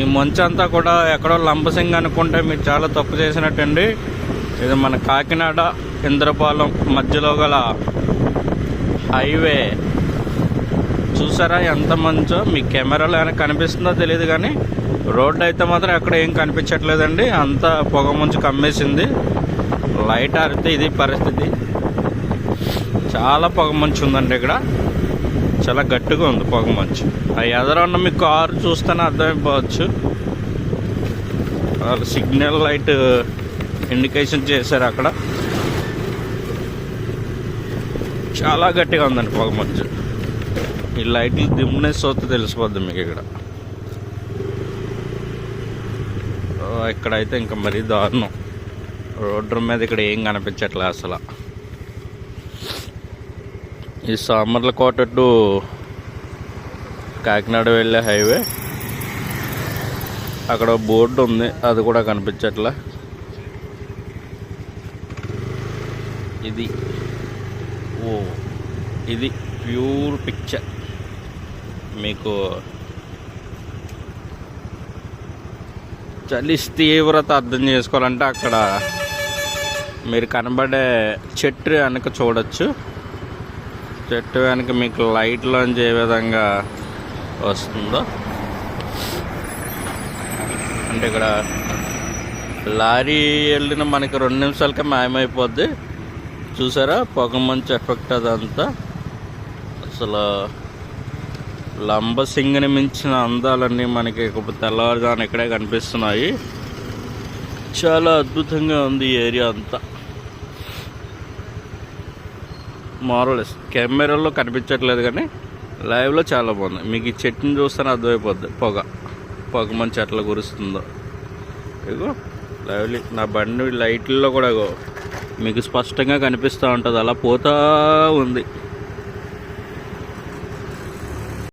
ఈ మంచు అంతా కూడా ఎక్కడో లంబసింగ్ అనుకుంటే మీరు చాలా తప్పు చేసినట్టండి. ఇది మన కాకినాడ ఇంద్రపాలెం మధ్యలో గల హైవే. చూసారా ఎంత మంచో? మీ కెమెరాలో ఏమైనా కనిపిస్తుందో తెలియదు కానీ రోడ్డు అయితే మాత్రం ఎక్కడ ఏం కనిపించట్లేదండి. అంతా పొగ మంచు కమ్మేసింది. లైట్ ఆరితే ఇది పరిస్థితి. చాలా పొగ మంచు ఉందండి ఇక్కడ. చాలా గట్టిగా ఉంది పొగ మంచు. ఆ ఎదురున్న మీ కారు చూస్తేనే అర్థమైపోవచ్చు. వాళ్ళు సిగ్నల్ లైట్ ఇండికేషన్ చేశారు అక్కడ. చాలా గట్టిగా ఉందండి పొగ మంచు. ఈ లైట్లు దిమ్నెస్ వస్తే తెలిసిపోద్ది మీకు ఇక్కడ. ఇక్కడైతే ఇంకా మరీ దారుణం. రోడ్డు మీద ఇక్కడ ఏం కనిపించట్లే అసలు. ఈ సామర్లకోట టు కాకినాడ వెళ్ళే హైవే. అక్కడ బోర్డు ఉంది, అది కూడా కనిపించట్లే. ఇది ప్యూర్ పిక్చర్. మీకు చలి తీవ్రత అర్థం చేసుకోవాలంటే అక్కడ మీరు కనబడే చెట్టు వెనక చూడొచ్చు. చెట్టు వెనక మీకు లైట్లోంచి ఏ విధంగా వస్తుందో. అంటే ఇక్కడ లారీ వెళ్ళిన మనకి 2 నిమిషాలకే మాయమైపోద్ది. చూసారా పొగ మంచి ఎఫెక్ట్ అదంతా. అసలు లంబసింగిని మించిన అందాలన్నీ మనకి తెల్లవారుజామున ఇక్కడే కనిపిస్తున్నాయి. చాలా అద్భుతంగా ఉంది ఈ ఏరియా అంతా. మారలెస్. కెమెరాలో కనిపించట్లేదు కానీ లైవ్లో చాలా బాగుంది. మీకు ఈ చెట్టుని చూస్తేనే అర్థమైపోద్ది పొగ మంచి ఎట్లా కురుస్తుందో. ఇగో లైవ్లీ నా బండి లైట్లలో కూడా మీకు స్పష్టంగా కనిపిస్తూ ఉంటుంది. అలా పోతూ ఉంది.